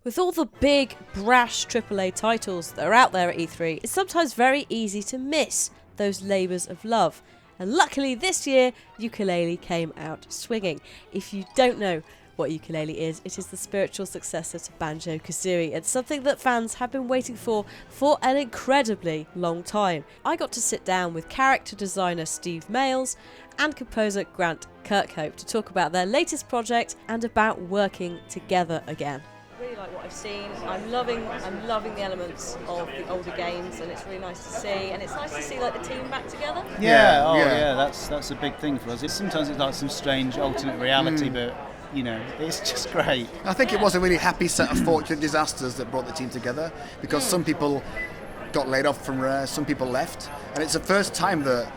With all the big, brash AAA titles that are out there at E3, it's sometimes very easy to miss those labours of love. And luckily this year, Yooka-Laylee came out swinging. If you don't know what Yooka-Laylee is, it is the spiritual successor to Banjo-Kazooie, and something that fans have been waiting for an incredibly long time. I got to sit down with character designer Steve Mayles and composer Grant Kirkhope to talk about their latest project and about working together again. Really like what I've seen. I'm loving the elements of the older games, and it's really nice to see. And it's nice to see like the team back together. Yeah, that's a big thing for us. Sometimes it's like some strange alternate reality, but you know, it's just great. I think it was a really happy set of fortunate disasters that brought the team together, because some people got laid off from Rare, some people left, and it's the first time that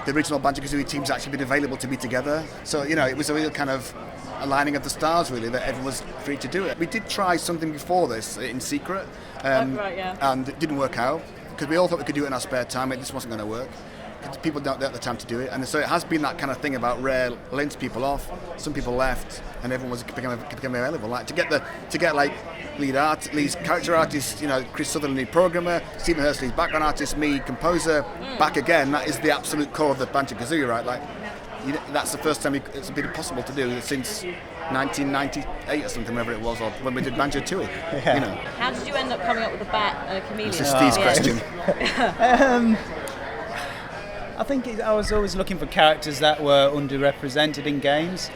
the original Banjo-Kazooie team's actually been available to be together. So, you know, it was a real kind of aligning of the stars, really, that everyone was free to do it. We did try something before this in secret, and it didn't work out, because we all thought we could do it in our spare time. It just wasn't going to work, because people don't have the time to do it. And so it has been that kind of thing about Rare laying people off, some people left, and everyone was becoming available. Like to get like lead character artist, you know, Chris Sutherland, lead programmer, Stephen Hurst, lead background artist, me, composer, back again. That is the absolute core of the Banjo-Kazooie, right? Like, that's the first time it's been possible to do since 1998 or something, whatever it was, or when we did Banjo-Tooie. Yeah. You know. How did you end up coming up with a bat and a chameleon? This is Steve's question. I think I was always looking for characters that were underrepresented in games.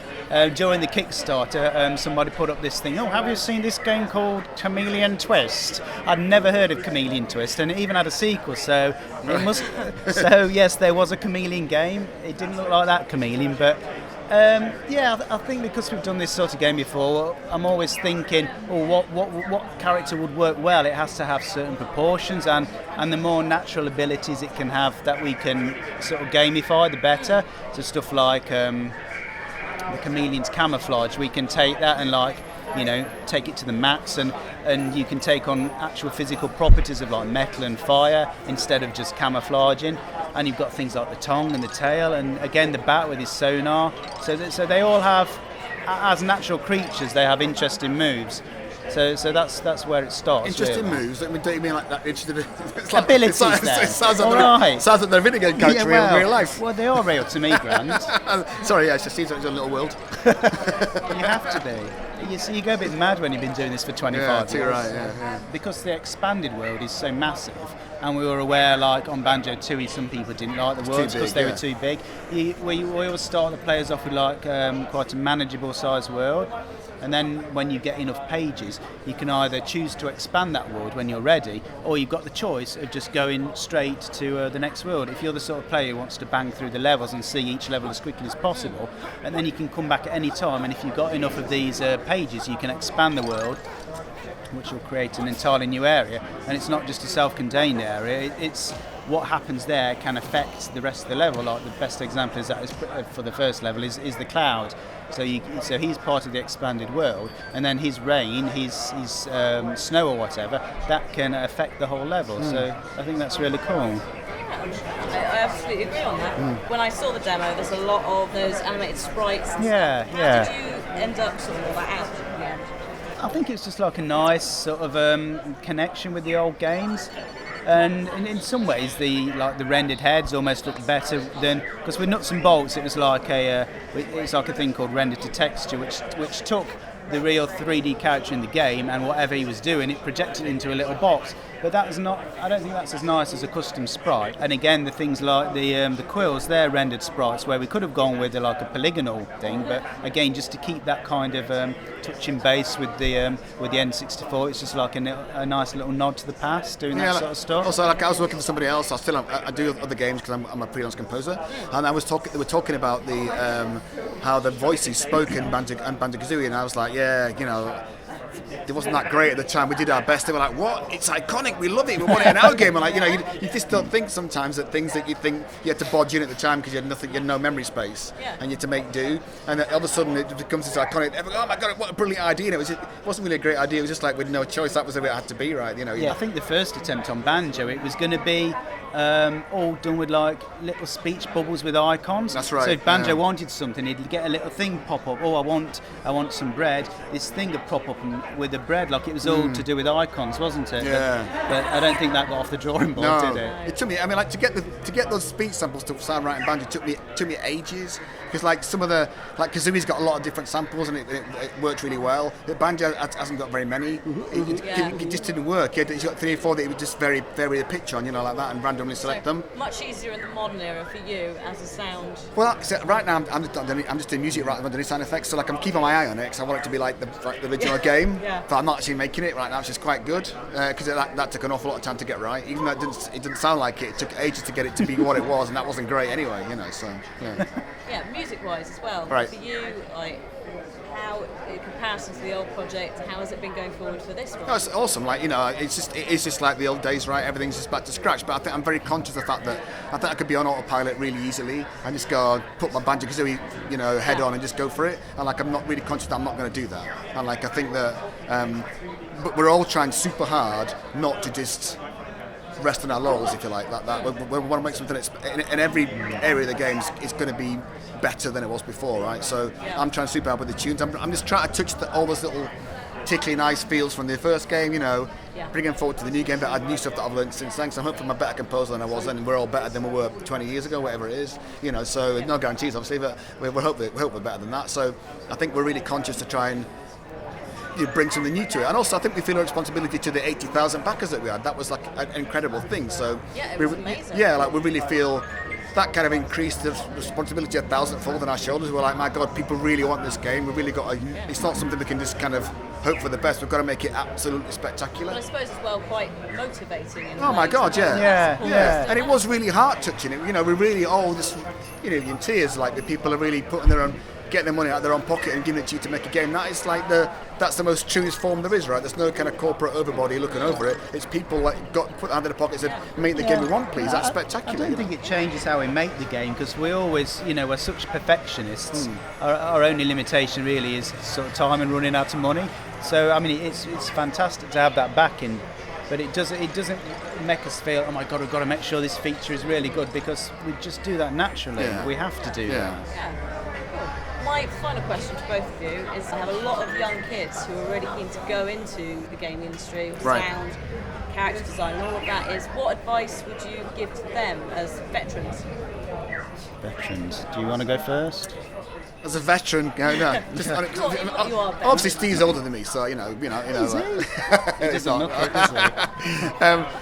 During the Kickstarter, somebody put up this thing, have you seen this game called Chameleon Twist? I'd never heard of Chameleon Twist, and it even had a sequel, so it must. So yes, there was a chameleon game. It didn't look like that chameleon, but I think because we've done this sort of game before, I'm always thinking, what character would work well? It has to have certain proportions, and the more natural abilities it can have that we can sort of gamify, the better. So stuff like the chameleon's camouflage, we can take that and take it to the max, and you can take on actual physical properties of like metal and fire instead of just camouflaging. And you've got things like the tongue and the tail, and again the bat with his sonar. So they all have, as natural creatures, they have interesting moves. So that's where it starts. Interesting really. Moves. I mean, don't you mean like that? Interesting abilities. It sounds like they're a video game character in real life. Well, they are real to me, Grant. Sorry, it just seems like it's a little world. You have to be. You go a bit mad when you've been doing this for 25 years. Right, yeah. Because the expanded world is so massive, and we were aware, like on Banjo-Tooie, some people didn't like the worlds because they were too big. We always start the players off with like quite a manageable size world. And then when you get enough pages, you can either choose to expand that world when you're ready, or you've got the choice of just going straight to the next world. If you're the sort of player who wants to bang through the levels and see each level as quickly as possible, and then you can come back at any time, and if you've got enough of these pages, you can expand the world, which will create an entirely new area. And it's not just a self-contained area, it's what happens there can affect the rest of the level. Like the best example is that for the first level is the cloud. So he's part of the expanded world, and then his rain, his snow or whatever, that can affect the whole level. So I think that's really cool. I absolutely agree on that. When I saw the demo, there's a lot of those animated sprites. How did you end up sorting all that out at the end? I think it's just like a nice sort of connection with the old games. And in some ways, the rendered heads almost look better than, because with nuts and bolts, it was like a thing called render to texture, which took the real 3D character in the game and whatever he was doing, it projected into a little box. But I don't think that's as nice as a custom sprite. And again, the things like the quills, they're rendered sprites where we could have gone with like a polygonal thing, but again, just to keep that kind of touching base with the N64, it's just like a nice little nod to the past, doing that sort of stuff. Also, like I was working for somebody else. I do other games because I'm a freelance composer, and they were talking about the how the voices spoken in Banjo-Kazooie, and I was like, it wasn't that great at the time. We did our best. They were like, what? It's iconic. We love it. We want it in our game. And like, you just don't think sometimes that things that you think you had to bodge in at the time because you had no memory space, and you had to make do. And then all of a sudden it becomes this iconic. Oh my God, what a brilliant idea! And it wasn't really a great idea. It was just like with no choice. That was the way it had to be, right? I think the first attempt on Banjo, it was going to be all done with like little speech bubbles with icons. That's right. So if Banjo wanted something, he'd get a little thing pop up. Oh, I want some bread. This thing would pop up with the bread, like it was all to do with icons, wasn't it? Yeah. But I don't think that got off the drawing board, did it? It took me. I mean, like to get those speech samples to sound right in Banjo took me ages, because like some of the Kazooie's got a lot of different samples and it worked really well. But Banjo hasn't got very many. It just didn't work. He's got 3 or 4 that he would just vary the pitch on, like that, and randomly select them. Much easier in the modern era for you as a sound. Well, so right now I'm just doing music right underneath sound effects, so like I'm keeping my eye on it because I want it to be like the original game. Yeah. But I'm not actually making it right now, which is quite good because that took an awful lot of time to get right. Even though it didn't sound like it. It took ages to get it to be what it was, and that wasn't great anyway. So yeah. Yeah, music-wise as well. Right. For you, like, how, in comparison to the old project, how has it been going forward for this one? No, it's awesome. Like, it's just like the old days, right? Everything's just back to scratch. But I think I'm very conscious of the fact that I think I could be on autopilot really easily and just go put my Banjo-Kazooie, head on and just go for it. And like, I'm not really conscious that I'm not going to do that. And like, I think that, but we're all trying super hard not to just rest on our laurels, if you like, that. We want to make something that's in every area of the game is going to be better than it was before, right? So I'm trying super hard with the tunes. I'm just trying to touch all those little tickly nice feels from the first game, bring them forward to the new game, but add new stuff that I've learned since then. So I'm hoping I'm a better composer than I was then, and we're all better than we were 20 years ago, whatever it is. So no guarantees, obviously, but we hope we're better than that. So I think we're really conscious to try and bring something new to it, and also I think we feel a responsibility to the 80,000 backers that we had. That was like an incredible thing. So it was amazing. we really feel that kind of increased the responsibility 1,000-fold on our shoulders. We're like, my God, people really want this game. We really got it's not something we can just kind of hope for the best. We've got to make it absolutely spectacular. Well, I suppose as well quite motivating. Oh my God, yeah. And it was really heart touching. We really all just in tears, like the people are really putting getting their money out of their own pocket and giving it to you to make a game. That is like that's the most truest form there is, right? There's no kind of corporate overbody looking over it. It's people put out of their pockets and said, make the game we want, please. That's spectacular. I don't think it changes how we make the game, because we always, we're such perfectionists. Our only limitation really is sort of time and running out of money. So I mean, it's fantastic to have that backing, but it doesn't make us feel, oh my God, we've got to make sure this feature is really good, because we just do that naturally. Yeah. We have to do that. Yeah. My final question to both of you is, I have a lot of young kids who are really keen to go into the game industry, Right. sound, character design and all of that. What advice would you give to them as veterans? Veterans. Do you want to go first? As a veteran, no. Just, You are obviously, Steve's older than me, so He it's doesn't not. look it, does he?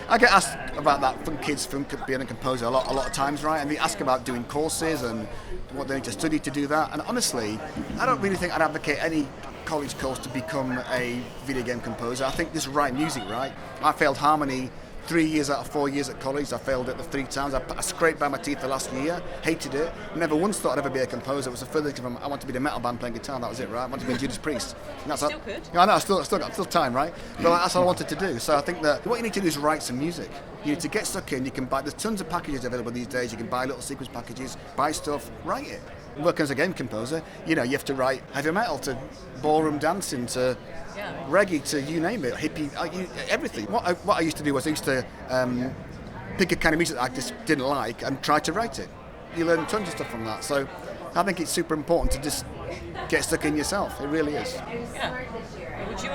I get asked about that from kids from being a composer a lot of times, right? And they ask about doing courses and what they need to study to do that. And honestly, I don't really think I'd advocate any college course to become a video game composer. I think just write music, right? I failed harmony 3 years out of 4 years at college. I failed it the 3 times. I scraped by my teeth the last year, hated it. Never once thought I'd ever be a composer. It was a further thing from, I wanted to be in a metal band playing guitar, that was it, right? I wanted to be a Judas Priest. And that's Still could. Yeah, I know, still time, right? But that's all I wanted to do. So I think that what you need to do is write some music. You need to get stuck in. You can buy, there's tons of packages available these days. You can buy little sequence packages, buy stuff, write it. Working as a game composer, you have to write heavy metal to ballroom dancing to reggae to you name it, hippie, everything. What I used to do was I used to pick a kind of music that I just didn't like and try to write it. You learn tons of stuff from that. So I think it's super important to just get stuck in yourself. It really is. Yeah. Would you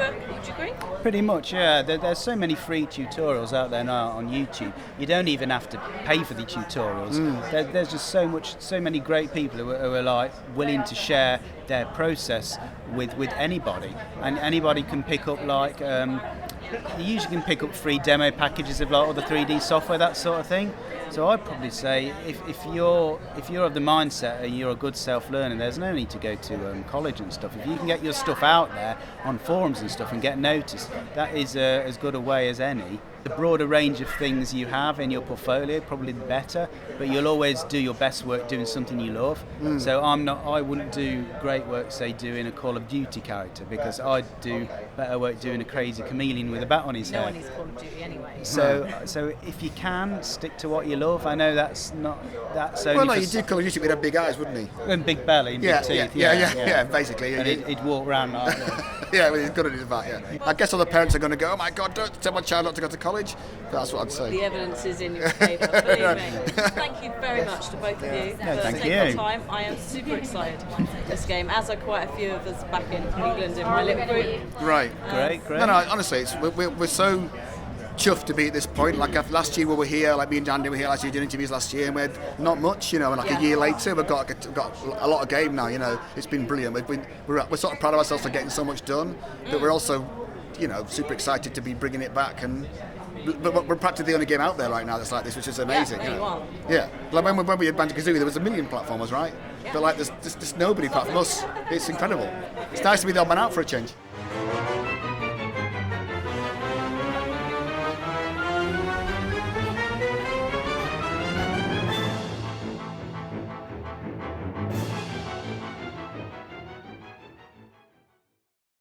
agree? Pretty much, yeah. There's so many free tutorials out there now on YouTube. You don't even have to pay for the tutorials. There's just so many great people who are like willing to share their process with anybody, and anybody can pick up like you usually can pick up free demo packages of like all the 3D software, that sort of thing. So I'd probably say if you're of the mindset and you're a good self-learner, there's no need to go to college and stuff. If you can get your stuff out there on forums and stuff and get noticed, that is as good a way as any. The broader range of things you have in your portfolio, probably the better, but you'll always do your best work doing something you love. So I wouldn't do great work, say, doing a Call of Duty character, because I'd do better work doing a crazy chameleon with a bat on his head. No one needs Call of Duty anyway. So if you can, stick to what you love. I know that's only... Well, no, you do Call of Duty with a big eyes, wouldn't he? And big belly and big teeth. Yeah, basically. And he'd walk around like that. Yeah, well, he's good at his back, yeah. I guess all the parents are going to go, oh my God, don't tell my child not to go to college. That's what I'd say. The evidence is in your favour, believe me. Thank you very much to both of you for thank taking you. the time. I am super excited for this game, as are quite a few of us back in England in my little group. Right. Great. No, honestly, we're so chuffed to be at this point. Like last year we were here, like me and Dandy were here last year doing interviews last year, and we had not much, and like a year later we've got a lot of game now. It's been brilliant. We're sort of proud of ourselves for getting so much done, but we're also super excited to be bringing it back. But we're practically the only game out there right now that's like this, which is amazing. Yeah, like when we had Banjo-Kazooie, there was a million platformers, right? But like there's nobody apart from us. It's incredible. It's nice to be the odd man out for a change.